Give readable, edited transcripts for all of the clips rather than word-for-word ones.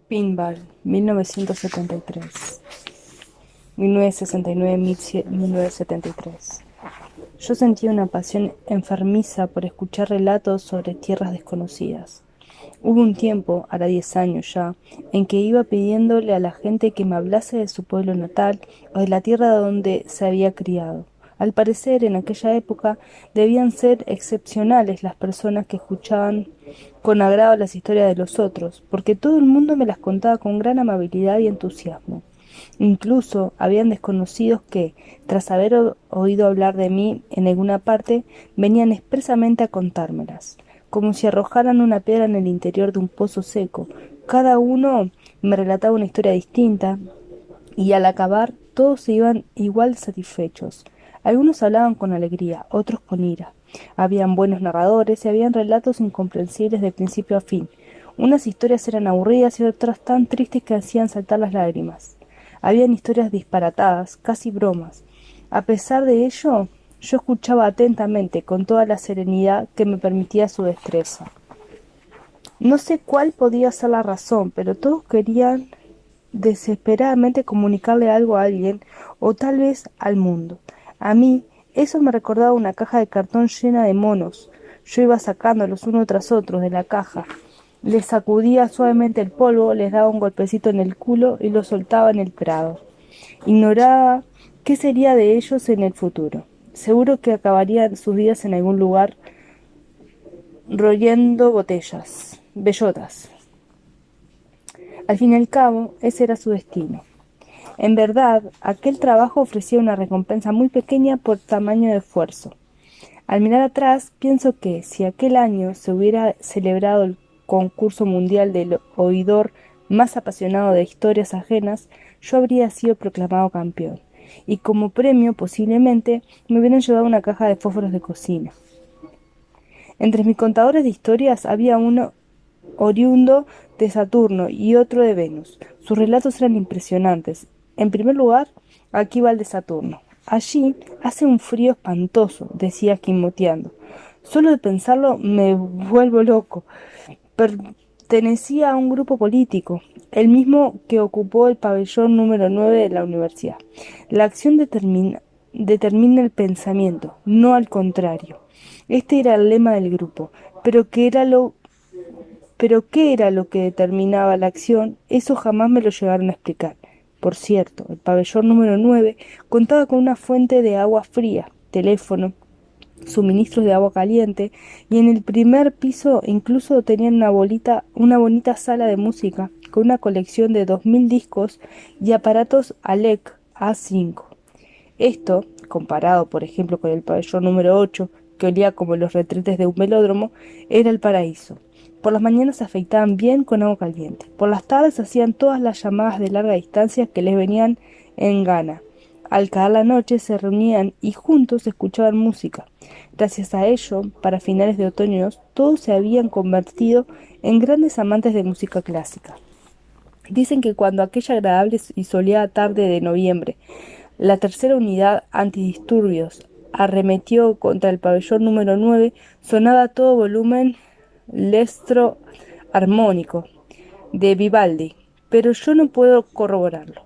Pinball, 1973. 1969, 1973. Yo sentía una pasión enfermiza por escuchar relatos sobre tierras desconocidas. Hubo un tiempo, hará 10 años ya, en que iba pidiéndole a la gente que me hablase de su pueblo natal o de la tierra donde se había criado. Al parecer, en aquella época, debían ser excepcionales las personas que escuchaban con agrado las historias de los otros, porque todo el mundo me las contaba con gran amabilidad y entusiasmo. Incluso habían desconocidos que, tras haber oído hablar de mí en alguna parte, venían expresamente a contármelas, como si arrojaran una piedra en el interior de un pozo seco. Cada uno me relataba una historia distinta, y al acabar todos se iban igual de satisfechos. Algunos hablaban con alegría, otros con ira. Habían buenos narradores y habían relatos incomprensibles de principio a fin. Unas historias eran aburridas y otras tan tristes que hacían saltar las lágrimas. Habían historias disparatadas, casi bromas. A pesar de ello, yo escuchaba atentamente, con toda la serenidad que me permitía su destreza. No sé cuál podía ser la razón, pero todos querían desesperadamente comunicarle algo a alguien, o tal vez al mundo. A mí, eso me recordaba una caja de cartón llena de monos. Yo iba sacándolos uno tras otro de la caja. Les sacudía suavemente el polvo, les daba un golpecito en el culo y los soltaba en el prado. Ignoraba qué sería de ellos en el futuro. Seguro que acabarían sus días en algún lugar royendo bellotas. Al fin y al cabo, ese era su destino. En verdad, aquel trabajo ofrecía una recompensa muy pequeña por tamaño de esfuerzo. Al mirar atrás, pienso que si aquel año se hubiera celebrado el concurso mundial del oidor más apasionado de historias ajenas, yo habría sido proclamado campeón, y como premio posiblemente me hubieran llevado una caja de fósforos de cocina. Entre mis contadores de historias había uno oriundo de Saturno y otro de Venus. Sus relatos eran impresionantes. En primer lugar, aquí va el de Saturno. Allí hace un frío espantoso, decía gimoteando. Solo de pensarlo me vuelvo loco. Pertenecía a un grupo político, el mismo que ocupó el pabellón número 9 de la universidad. La acción determina el pensamiento, no al contrario. Este era el lema del grupo, pero qué era lo que determinaba la acción, eso jamás me lo llegaron a explicar. Por cierto, el pabellón número 9 contaba con una fuente de agua fría, teléfono, suministros de agua caliente, y en el primer piso incluso tenían una bonita sala de música con una colección de 2000 discos y aparatos ALEC A5. Esto, comparado por ejemplo con el pabellón número 8, que olía como los retretes de un velódromo, era el paraíso. Por las mañanas se afeitaban bien con agua caliente. Por las tardes hacían todas las llamadas de larga distancia que les venían en gana. Al caer la noche se reunían y juntos escuchaban música. Gracias a ello, para finales de otoño, todos se habían convertido en grandes amantes de música clásica. Dicen que cuando aquella agradable y soleada tarde de noviembre la tercera unidad antidisturbios arremetió contra el pabellón número 9, sonaba a todo volumen l'estro armónico de Vivaldi, pero yo no puedo corroborarlo.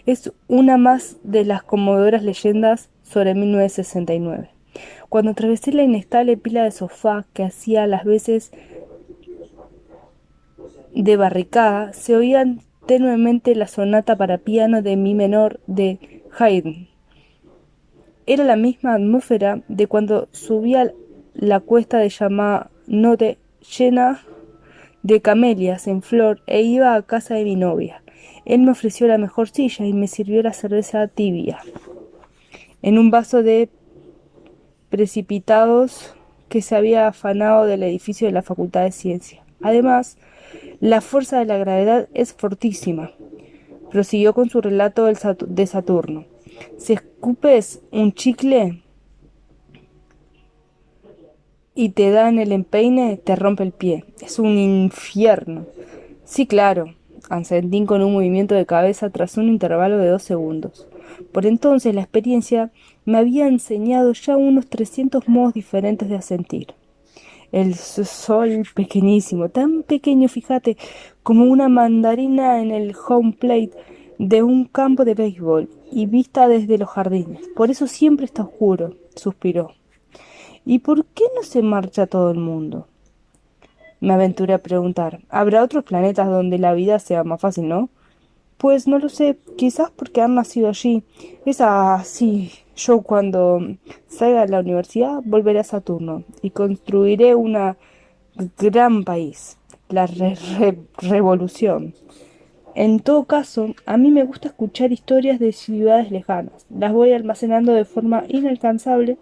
Es una más de las conmovedoras leyendas sobre 1969. Cuando atravesé la inestable pila de sofá que hacía las veces de barricada, se oían tenuemente la sonata para piano de mi menor de Haydn. Era la misma atmósfera de cuando subía la cuesta de Yamanote llena de camelias en flor e iba a casa de mi novia. Él me ofreció la mejor silla y me sirvió la cerveza tibia en un vaso de precipitados que se había afanado del edificio de la Facultad de Ciencia. Además, la fuerza de la gravedad es fortísima. Prosiguió con su relato de Saturno. Si escupes un chicle y te da en el empeine, te rompe el pie. Es un infierno. Sí, claro, asentí con un movimiento de cabeza tras un intervalo de 2 segundos. Por entonces la experiencia me había enseñado ya unos 300 modos diferentes de asentir. El sol pequeñísimo, tan pequeño, fíjate, como una mandarina en el home plate de un campo de béisbol y vista desde los jardines. Por eso siempre está oscuro, suspiró. ¿Y por qué no se marcha todo el mundo? Me aventuré a preguntar. Habrá otros planetas donde la vida sea más fácil, ¿no? Pues no lo sé, quizás porque han nacido allí. Es así. Yo cuando salga de la universidad volveré a Saturno y construiré una gran país, la revolución. En todo caso, a mí me gusta escuchar historias de ciudades lejanas. Las voy almacenando de forma incansable,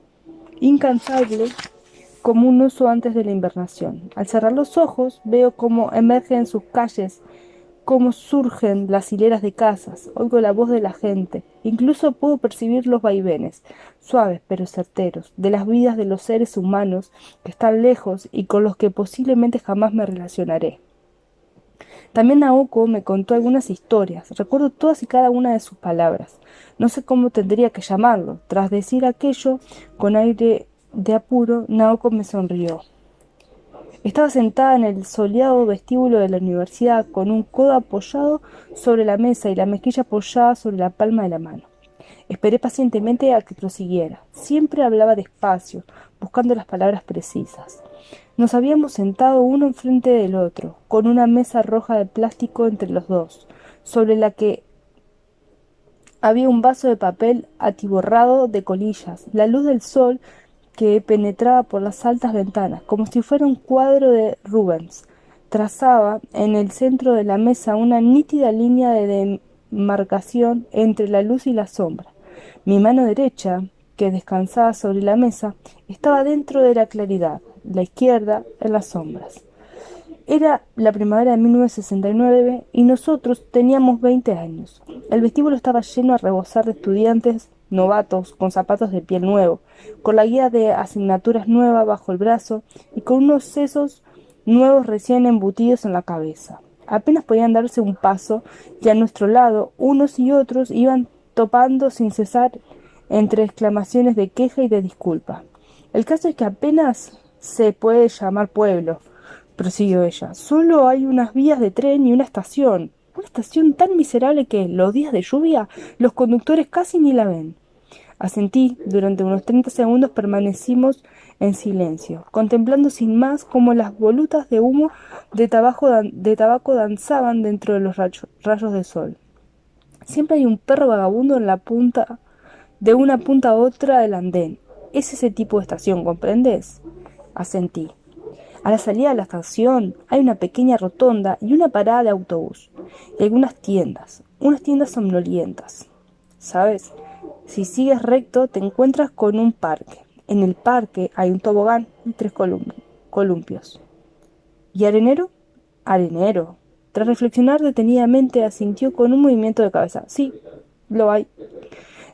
como un oso antes de la invernación. Al cerrar los ojos, veo cómo emergen sus calles, cómo surgen las hileras de casas, oigo la voz de la gente, incluso puedo percibir los vaivenes, suaves pero certeros, de las vidas de los seres humanos que están lejos y con los que posiblemente jamás me relacionaré. También Naoko me contó algunas historias, recuerdo todas y cada una de sus palabras. No sé cómo tendría que llamarlo. Tras decir aquello, con aire de apuro, Naoko me sonrió. Estaba sentada en el soleado vestíbulo de la universidad, con un codo apoyado sobre la mesa y la mejilla apoyada sobre la palma de la mano. Esperé pacientemente a que prosiguiera. Siempre hablaba despacio, buscando las palabras precisas. Nos habíamos sentado uno enfrente del otro, con una mesa roja de plástico entre los dos, sobre la que había un vaso de papel atiborrado de colillas. La luz del sol que penetraba por las altas ventanas, como si fuera un cuadro de Rubens, trazaba en el centro de la mesa una nítida línea de demarcación entre la luz y la sombra. Mi mano derecha, que descansaba sobre la mesa, estaba dentro de la claridad, la izquierda en las sombras. Era la primavera de 1969 y nosotros teníamos 20 años. El vestíbulo estaba lleno a rebosar de estudiantes novatos con zapatos de piel nuevo, con la guía de asignaturas nueva bajo el brazo y con unos sesos nuevos recién embutidos en la cabeza. Apenas podían darse un paso y a nuestro lado unos y otros iban topando sin cesar entre exclamaciones de queja y de disculpa. El caso es que apenas se puede llamar pueblo, prosiguió ella. Solo hay unas vías de tren y una estación. Una estación tan miserable que, los días de lluvia, los conductores casi ni la ven. Asentí. Durante unos 30 segundos permanecimos en silencio, contemplando sin más cómo las volutas de humo de tabaco danzaban dentro de los rayos de sol. Siempre hay un perro vagabundo en la punta, de una punta a otra del andén. Es ese tipo de estación, ¿comprendes? Asentí. A la salida de la estación hay una pequeña rotonda y una parada de autobús. Y algunas tiendas, unas tiendas somnolientas. ¿Sabes? Si sigues recto te encuentras con un parque. En el parque hay un tobogán y 3 columpios. ¿Y arenero? Arenero. Tras reflexionar detenidamente asintió con un movimiento de cabeza. Sí, lo hay.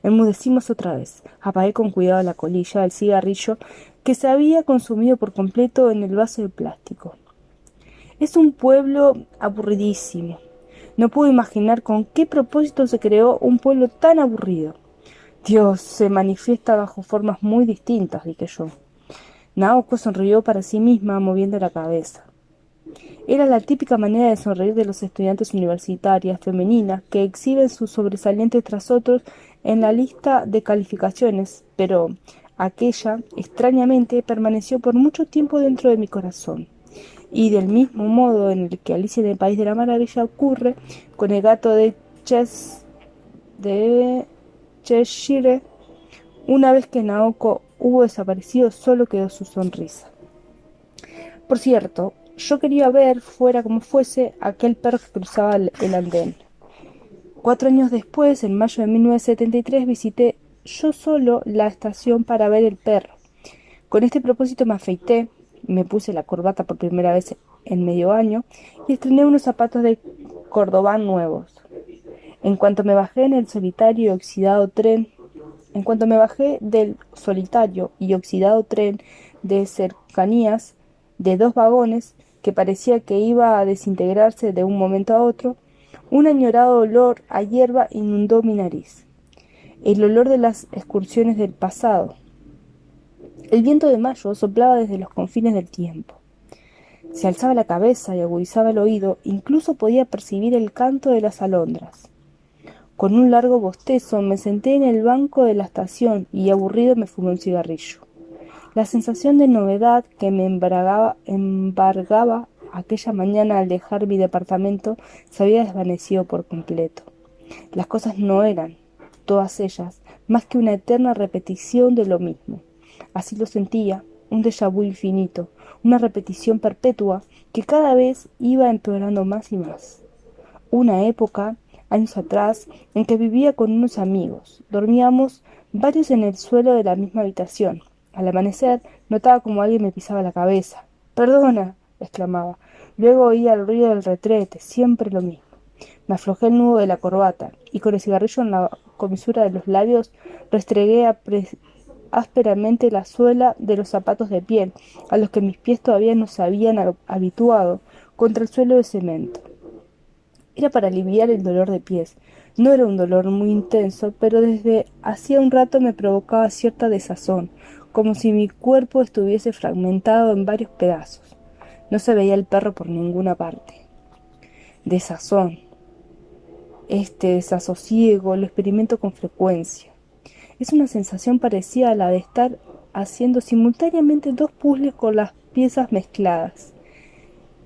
Enmudecimos otra vez. Apagué con cuidado la colilla del cigarrillo que se había consumido por completo en el vaso de plástico. Es un pueblo aburridísimo. No puedo imaginar con qué propósito se creó un pueblo tan aburrido. Dios se manifiesta bajo formas muy distintas, dije yo. Naoko sonrió para sí misma, moviendo la cabeza. Era la típica manera de sonreír de los estudiantes universitarias femeninas que exhiben sus sobresalientes tras otros en la lista de calificaciones, pero aquella, extrañamente, permaneció por mucho tiempo dentro de mi corazón. Y del mismo modo en el que Alicia en el País de la Maravilla ocurre con el gato de Cheshire, una vez que Naoko hubo desaparecido, solo quedó su sonrisa. Por cierto, yo quería ver, fuera como fuese, aquel perro que cruzaba el andén. 4 años después, en mayo de 1973, visité yo solo la estación para ver el perro. Con este propósito me afeité, me puse la corbata por primera vez en medio año y estrené unos zapatos de cordobán nuevos. En cuanto me bajé del solitario y oxidado tren de cercanías de 2 vagones que parecía que iba a desintegrarse de un momento a otro, un añorado olor a hierba inundó mi nariz. El olor de las excursiones del pasado. El viento de mayo soplaba desde los confines del tiempo. Se alzaba la cabeza y agudizaba el oído, incluso podía percibir el canto de las alondras. Con un largo bostezo me senté en el banco de la estación y aburrido me fumé un cigarrillo. La sensación de novedad que me embargaba aquella mañana al dejar mi departamento se había desvanecido por completo. Las cosas no eran, todas ellas, más que una eterna repetición de lo mismo. Así lo sentía, un déjà vu infinito, una repetición perpetua que cada vez iba empeorando más y más. Una época, años atrás, en que vivía con unos amigos. Dormíamos varios en el suelo de la misma habitación. Al amanecer, notaba como alguien me pisaba la cabeza. «¡Perdona!», exclamaba. Luego oía el ruido del retrete, siempre lo mismo. Me aflojé el nudo de la corbata y con el cigarrillo en la comisura de los labios restregué ásperamente la suela de los zapatos de piel, a los que mis pies todavía no se habían habituado, contra el suelo de cemento. Era para aliviar el dolor de pies. No era un dolor muy intenso, pero desde hacía un rato me provocaba cierta desazón, como si mi cuerpo estuviese fragmentado en varios pedazos. No se veía el perro por ninguna parte. Desazón. Este desasosiego lo experimento con frecuencia. Es una sensación parecida a la de estar haciendo simultáneamente dos puzzles con las piezas mezcladas.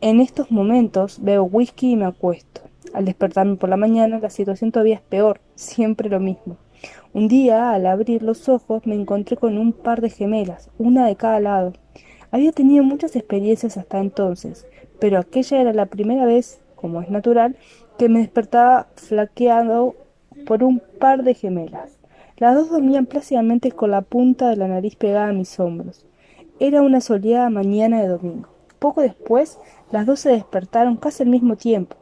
En estos momentos bebo whisky y me acuesto. Al despertarme por la mañana, la situación todavía es peor, siempre lo mismo. Un día, al abrir los ojos, me encontré con un par de gemelas, una de cada lado. Había tenido muchas experiencias hasta entonces, pero aquella era la primera vez, como es natural, que me despertaba flaqueado por un par de gemelas. Las dos dormían plácidamente con la punta de la nariz pegada a mis hombros. Era una soleada mañana de domingo. Poco después, las dos se despertaron casi al mismo tiempo.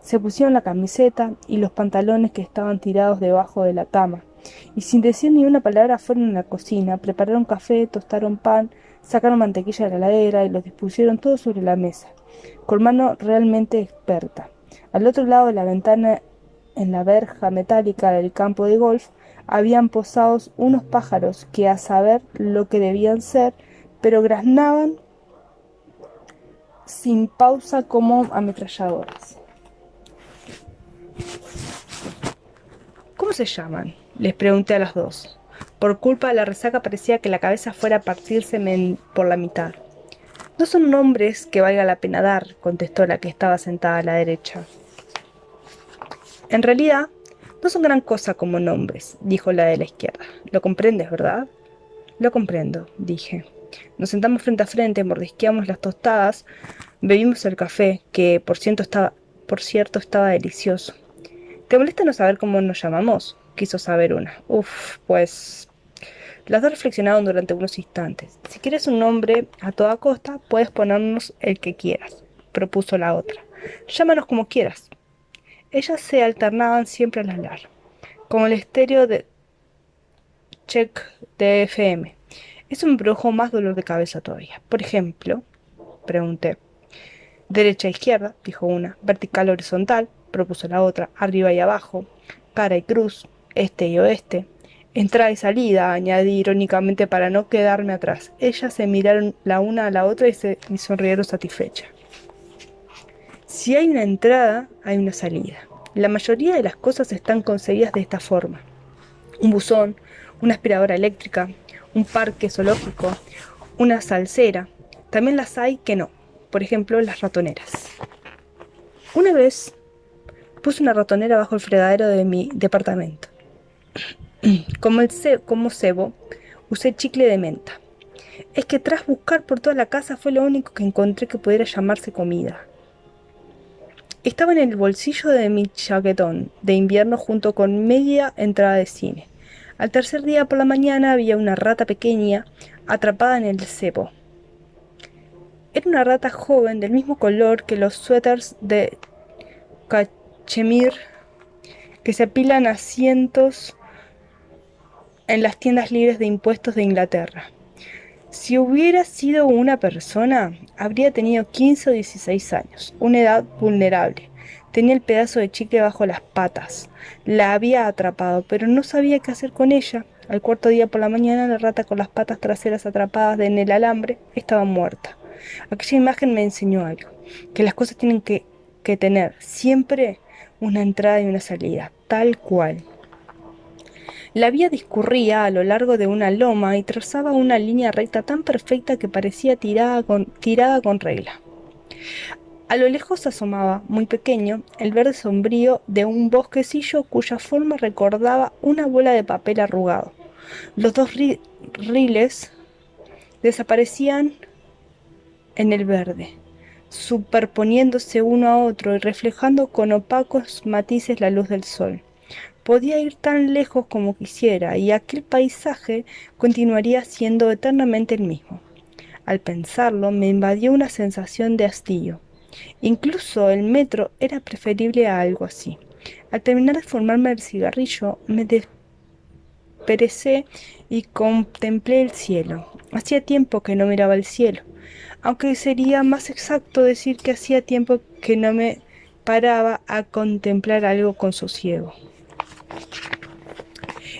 Se pusieron la camiseta y los pantalones que estaban tirados debajo de la cama, y sin decir ni una palabra fueron a la cocina, prepararon café, tostaron pan, sacaron mantequilla de la heladera y los dispusieron todo sobre la mesa, con mano realmente experta. Al otro lado de la ventana, en la verja metálica del campo de golf, habían posados unos pájaros que a saber lo que debían ser, pero graznaban sin pausa como ametralladoras. «¿Cómo se llaman?», les pregunté a las dos. Por culpa de la resaca parecía que la cabeza fuera a partírseme por la mitad. «No son nombres que valga la pena dar», contestó la que estaba sentada a la derecha. «En realidad, no son gran cosa como nombres», dijo la de la izquierda. «Lo comprendes, ¿verdad?». «Lo comprendo», dije. Nos sentamos frente a frente, mordisqueamos las tostadas, bebimos el café, que por cierto estaba delicioso. «¿Te molesta no saber cómo nos llamamos?», quiso saber una. Pues... Las dos reflexionaron durante unos instantes. «Si quieres un nombre a toda costa, puedes ponernos el que quieras», propuso la otra. «Llámanos como quieras». Ellas se alternaban siempre al hablar, como el estéreo de check de FM. Eso me produjo más dolor de cabeza todavía. «Por ejemplo», pregunté. «Derecha e izquierda», dijo una. «Vertical, horizontal», propuso la otra. «Arriba y abajo, cara y cruz, este y oeste». «Entrada y salida», añadí irónicamente para no quedarme atrás. Ellas se miraron la una a la otra y sonrieron satisfechas. Si hay una entrada, hay una salida. La mayoría de las cosas están concebidas de esta forma. Un buzón, una aspiradora eléctrica, un parque zoológico, una salsera. También las hay que no. Por ejemplo, las ratoneras. Una vez puse una ratonera bajo el fregadero de mi departamento. Como cebo, usé chicle de menta. Es que tras buscar por toda la casa fue lo único que encontré que pudiera llamarse comida. Estaba en el bolsillo de mi chaquetón de invierno junto con media entrada de cine. Al tercer día por la mañana había una rata pequeña atrapada en el cebo. Era una rata joven del mismo color que los suéteres de cachemir que se apilan a cientos en las tiendas libres de impuestos de Inglaterra. Si hubiera sido una persona, habría tenido 15 o 16 años, una edad vulnerable. Tenía el pedazo de chicle bajo las patas. La había atrapado, pero no sabía qué hacer con ella. Al cuarto día por la mañana, la rata con las patas traseras atrapadas en el alambre estaba muerta. Aquella imagen me enseñó algo, que las cosas tienen que tener siempre una entrada y una salida, tal cual. La vía discurría a lo largo de una loma y trazaba una línea recta tan perfecta que parecía tirada con regla. A lo lejos asomaba, muy pequeño, el verde sombrío de un bosquecillo cuya forma recordaba una bola de papel arrugado. Los dos riles desaparecían en el verde, superponiéndose uno a otro y reflejando con opacos matices la luz del sol. Podía ir tan lejos como quisiera y aquel paisaje continuaría siendo eternamente el mismo. Al pensarlo, me invadió una sensación de hastío. Incluso el metro era preferible a algo así. Al terminar de fumarme el cigarrillo, me desperecé y contemplé el cielo. Hacía tiempo que no miraba el cielo, aunque sería más exacto decir que hacía tiempo que no me paraba a contemplar algo con sosiego.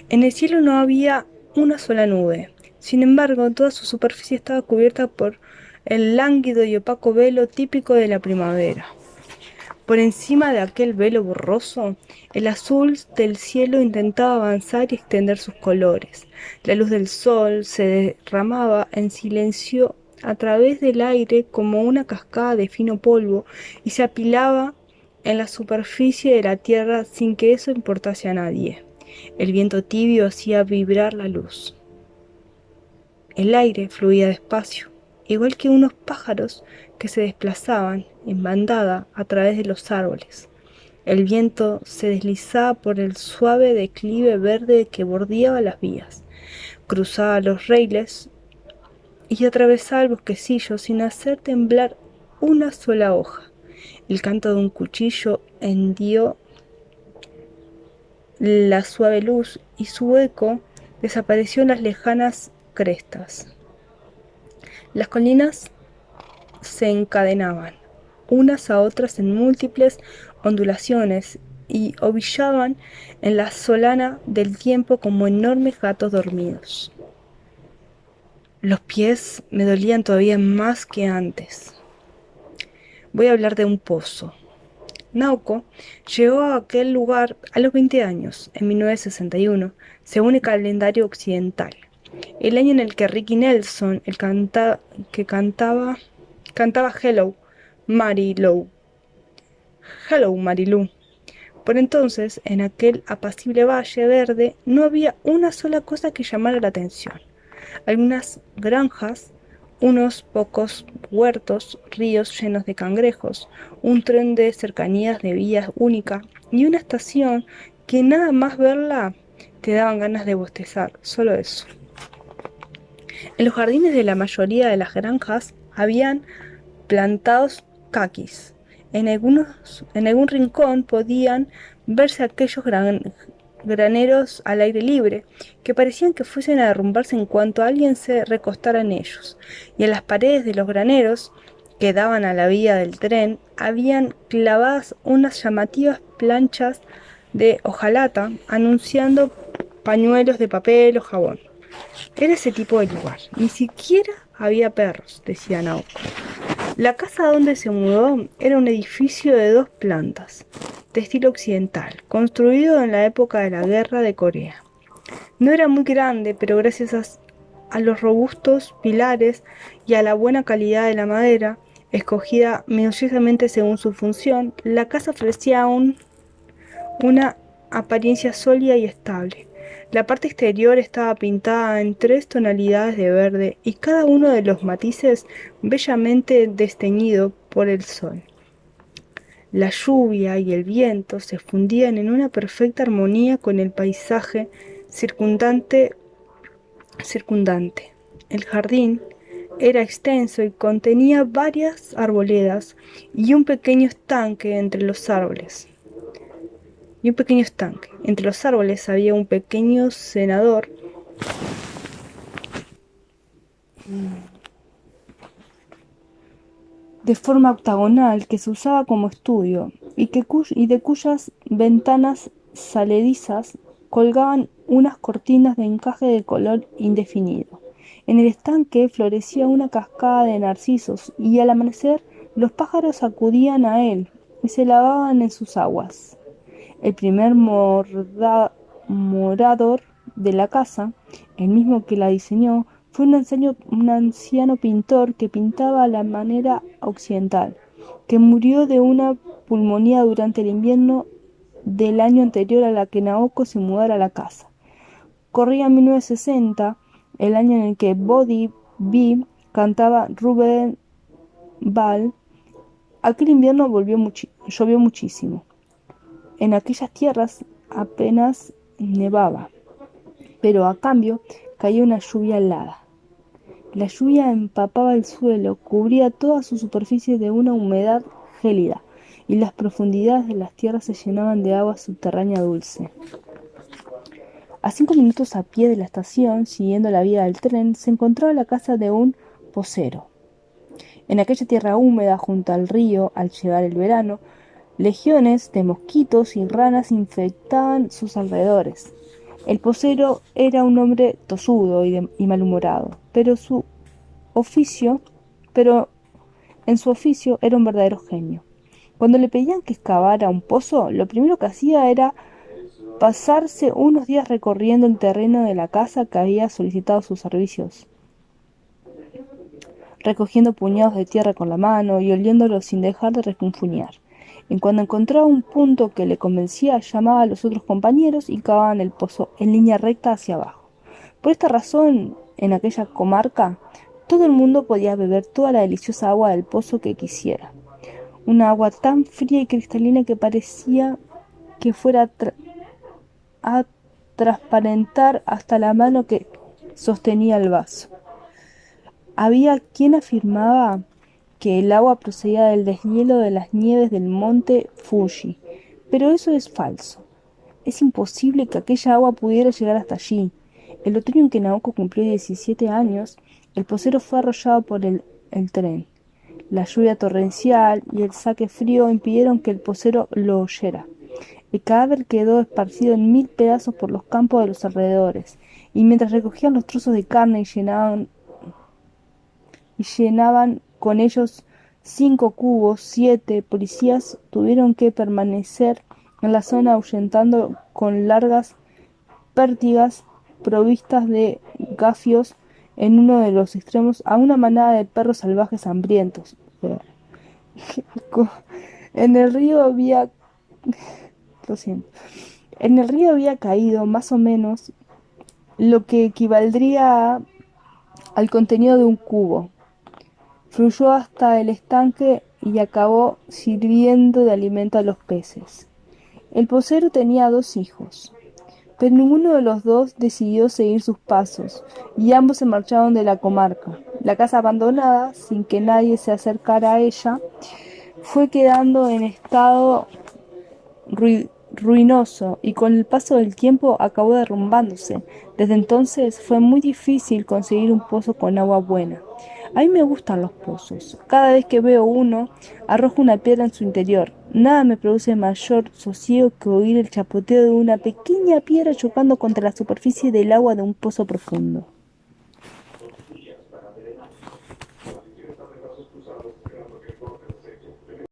En el cielo no había una sola nube. Sin embargo, toda su superficie estaba cubierta por el lánguido y opaco velo típico de la primavera. Por encima de aquel velo borroso, el azul del cielo intentaba avanzar y extender sus colores. La luz del sol se derramaba en silencio a través del aire como una cascada de fino polvo y se apilaba en la superficie de la tierra sin que eso importase a nadie. El viento tibio hacía vibrar la luz. El aire fluía despacio, igual que unos pájaros que se desplazaban en bandada a través de los árboles. El viento se deslizaba por el suave declive verde que bordeaba las vías, cruzaba los raíles y atravesaba el bosquecillo sin hacer temblar una sola hoja. El canto de un cuchillo hendió la suave luz y su eco desapareció en las lejanas crestas. Las colinas se encadenaban unas a otras en múltiples ondulaciones y ovillaban en la solana del tiempo como enormes gatos dormidos. Los pies me dolían todavía más que antes. Voy a hablar de un pozo. Naoko llegó a aquel lugar a los 20 años, en 1961, según el calendario occidental. El año en el que Ricky Nelson, cantaba Hello, Marilou. Hello, Marilou. Por entonces, en aquel apacible valle verde, no había una sola cosa que llamara la atención. Algunas granjas, unos pocos huertos, ríos llenos de cangrejos, un tren de cercanías de vía única y una estación que nada más verla te daban ganas de bostezar, solo eso. En los jardines de la mayoría de las granjas habían plantados caquis. En algún rincón podían verse aquellos graneros al aire libre, que parecían que fuesen a derrumbarse en cuanto alguien se recostara en ellos, y en las paredes de los graneros, que daban a la vía del tren, habían clavadas unas llamativas planchas de hojalata anunciando pañuelos de papel o jabón. Era ese tipo de lugar. Ni siquiera había perros, decía Naoko. La casa donde se mudó era un edificio de 2 plantas, de estilo occidental, construido en la época de la Guerra de Corea. No era muy grande, pero gracias a los robustos pilares y a la buena calidad de la madera, escogida minuciosamente según su función, la casa ofrecía una apariencia sólida y estable. La parte exterior estaba pintada en 3 tonalidades de verde y cada uno de los matices bellamente desteñido por el sol. La lluvia y el viento se fundían en una perfecta armonía con el paisaje circundante. El jardín era extenso y contenía varias arboledas y un pequeño estanque entre los árboles. Entre los árboles había un pequeño cenador de forma octagonal que se usaba como estudio y de cuyas ventanas saledizas colgaban unas cortinas de encaje de color indefinido. En el estanque florecía una cascada de narcisos y al amanecer los pájaros acudían a él y se lavaban en sus aguas. El primer morador de la casa, el mismo que la diseñó, fue un anciano pintor que pintaba a la manera occidental, que murió de una pulmonía durante el invierno del año anterior a la que Naoko se mudara a la casa. Corría 1960, el año en el que Body B cantaba Ruben Ball. Aquel invierno llovió muchísimo. En aquellas tierras apenas nevaba, pero a cambio caía una lluvia helada. La lluvia empapaba el suelo, cubría toda su superficie de una humedad gélida, y las profundidades de las tierras se llenaban de agua subterránea dulce. A 5 minutos a pie de la estación, siguiendo la vía del tren, se encontraba la casa de un posero. En aquella tierra húmeda junto al río, al llegar el verano, legiones de mosquitos y ranas infectaban sus alrededores. El posero era un hombre tosudo y malhumorado, pero en su oficio era un verdadero genio. Cuando le pedían que excavara un pozo, lo primero que hacía era pasarse unos días recorriendo el terreno de la casa que había solicitado sus servicios, recogiendo puñados de tierra con la mano y oliéndolo sin dejar de refunfuñar. En cuanto encontraba un punto que le convencía, llamaba a los otros compañeros y cavaban el pozo en línea recta hacia abajo. Por esta razón, en aquella comarca, todo el mundo podía beber toda la deliciosa agua del pozo que quisiera. Una agua tan fría y cristalina que parecía que fuera a transparentar hasta la mano que sostenía el vaso. Había quien afirmaba que el agua procedía del deshielo de las nieves del monte Fuji, pero eso es falso. Es imposible que aquella agua pudiera llegar hasta allí. El otoño en que Naoko cumplió 17 años, el posero fue arrollado por el tren. La lluvia torrencial y el saque frío impidieron que el posero lo oyera. El cadáver quedó esparcido en 1000 pedazos por los campos de los alrededores, y mientras recogían los trozos de carne y llenaban con ellos 5 cubos, 7 policías tuvieron que permanecer en la zona ahuyentando con largas pértigas provistas de gafios en uno de los extremos a una manada de perros salvajes hambrientos. En el río había, lo siento, en el río había caído más o menos lo que equivaldría al contenido de un cubo. Fluyó hasta el estanque y acabó sirviendo de alimento a los peces. El posero tenía 2 hijos, pero ninguno de los dos decidió seguir sus pasos, y ambos se marcharon de la comarca. La casa abandonada, sin que nadie se acercara a ella, fue quedando en estado ruinoso y con el paso del tiempo acabó derrumbándose. Desde entonces fue muy difícil conseguir un pozo con agua buena. A mí me gustan los pozos. Cada vez que veo uno, arrojo una piedra en su interior. Nada me produce mayor sosiego que oír el chapoteo de una pequeña piedra chocando contra la superficie del agua de un pozo profundo.